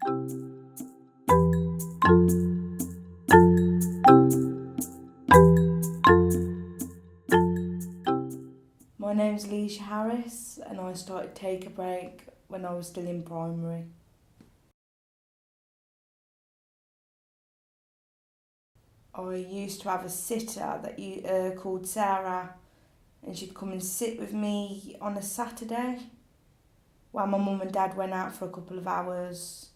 My name's Elesha Harris and I started Take a Break when I was still in primary. I used to have a sitter called Sarah, and she'd come and sit with me on a Saturday while my mum and dad went out for a couple of hours.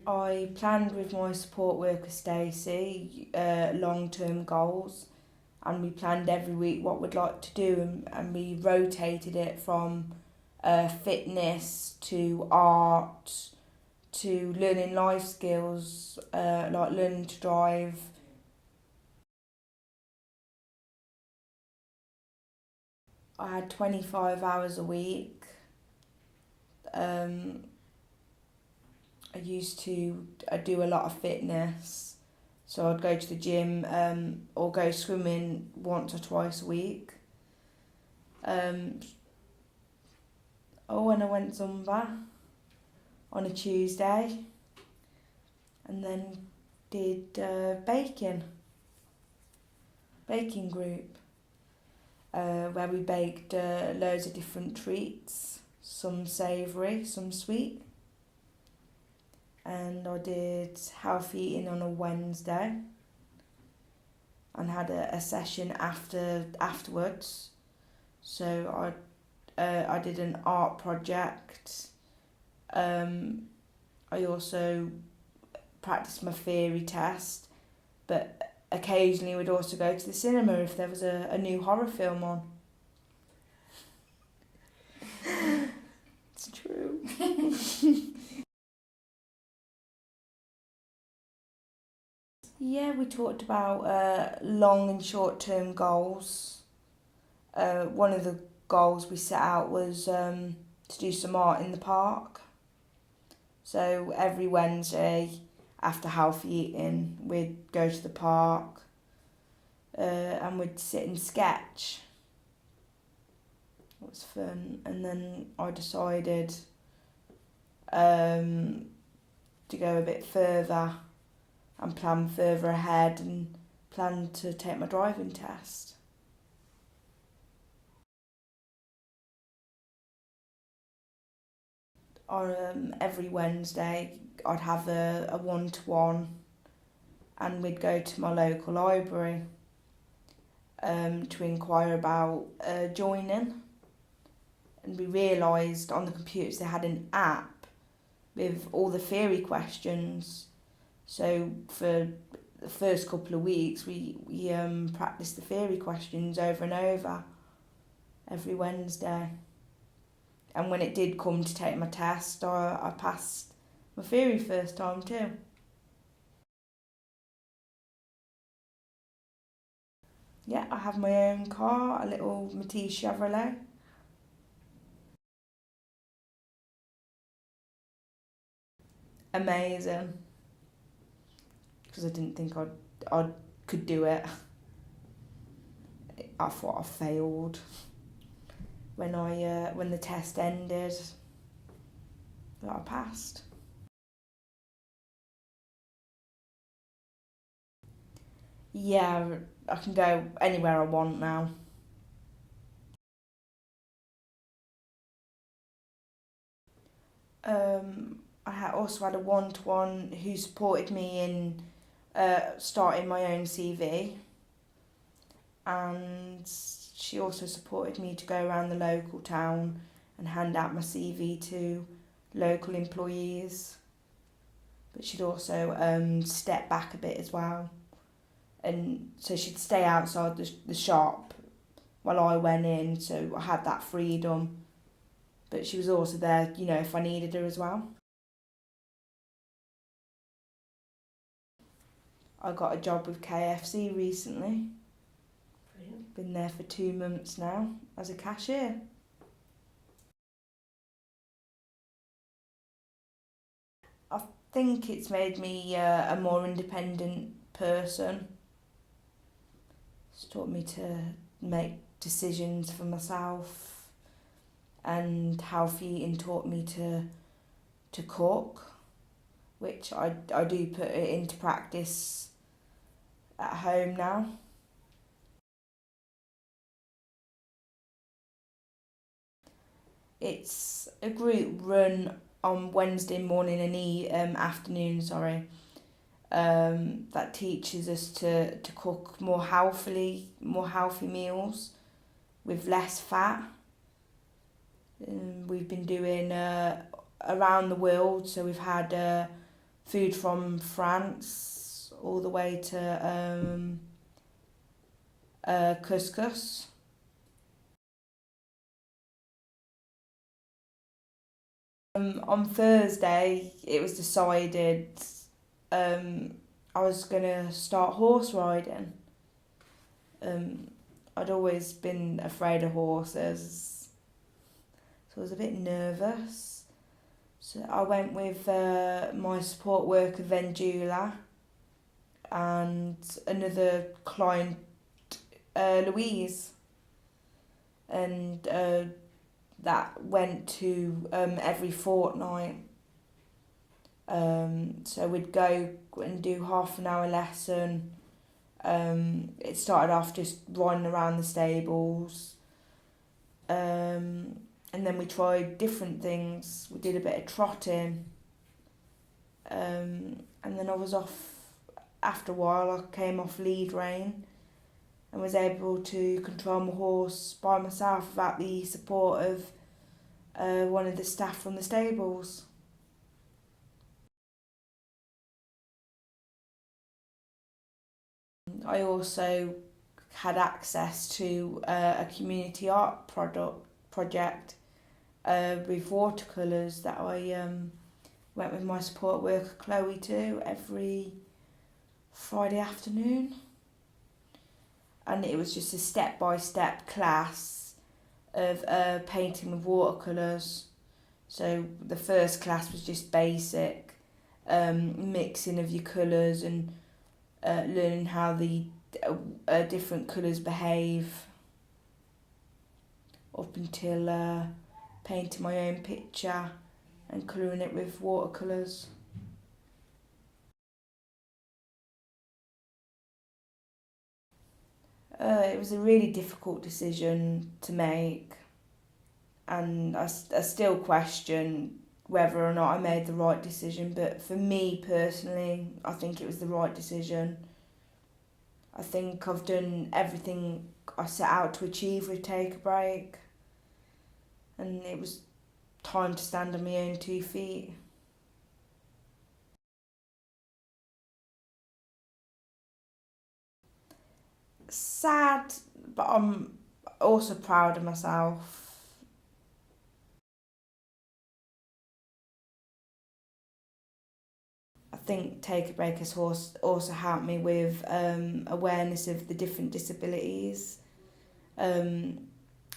I planned with my support worker Stacey long-term goals, and we planned every week what we'd like to do, and we rotated it from fitness to art to learning life skills, like learning to drive. I had 25 hours a week. I do a lot of fitness, so I'd go to the gym or go swimming once or twice a week. And I went Zumba on a Tuesday, and then did baking group, where we baked loads of different treats, some savoury, some sweet. And I did healthy eating on a Wednesday and had a session afterwards. So I did an art project. I also practiced my theory test, but occasionally we'd also go to the cinema if there was a new horror film on. It's true. Yeah, we talked about long and short-term goals. One of the goals we set out was to do some art in the park. So every Wednesday after healthy eating, we'd go to the park and we'd sit and sketch. It was fun. And then I decided to go a bit further and plan further ahead and plan to take my driving test. Every Wednesday I'd have a one-to-one, and we'd go to my local library to inquire about joining. And we realised on the computers they had an app with all the theory questions. So for the first couple of weeks we practiced the theory questions over and over every Wednesday. And when it did come to take my test, I passed my theory first time too. Yeah, I have my own car, a little Matisse Chevrolet. Amazing. Because I didn't think I could do it. I thought I failed when the test ended. But I passed. Yeah, I can go anywhere I want now. I also had a one-to-one who supported me in starting my own CV, and she also supported me to go around the local town and hand out my CV to local employees. But she'd also step back a bit as well, and so she'd stay outside the shop while I went in, so I had that freedom. But she was also there, if I needed her as well. I got a job with KFC recently. Brilliant. Been there for 2 months now as a cashier. I think it's made me a more independent person. It's taught me to make decisions for myself, and healthy eating taught me to cook, which I do put it into practice at home now. It's a group run on Wednesday morning and afternoon, that teaches us to cook more healthy meals with less fat. We've been doing around the world, so we've had food from France all the way to couscous. On Thursday, it was decided I was going to start horse riding. I'd always been afraid of horses, so I was a bit nervous. So I went with my support worker, Vendula, and another client, Louise. And that went to every fortnight. So we'd go and do half an hour lesson. It started off just running around the stables. And then we tried different things. We did a bit of trotting. And then I was off, after a while I came off lead rein and was able to control my horse by myself without the support of one of the staff from the stables. I also had access to a community art project with watercolours that I went with my support worker Chloe to every Friday afternoon. And it was just a step-by-step class of painting with watercolours. So the first class was just basic mixing of your colours and learning how the different colours behave, up until painting my own picture and colouring it with watercolours. It was a really difficult decision to make, and I still question whether or not I made the right decision, but for me personally, I think it was the right decision. I think I've done everything I set out to achieve with Take a Break, and it was time to stand on my own 2 feet. Sad, but I'm also proud of myself. I think Take a Break has also helped me with awareness of the different disabilities, and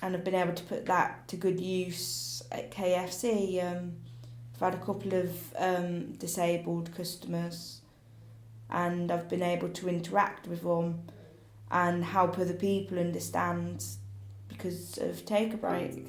I've been able to put that to good use at KFC. I've had a couple of disabled customers, and I've been able to interact with them and help other people understand because of Take a Break.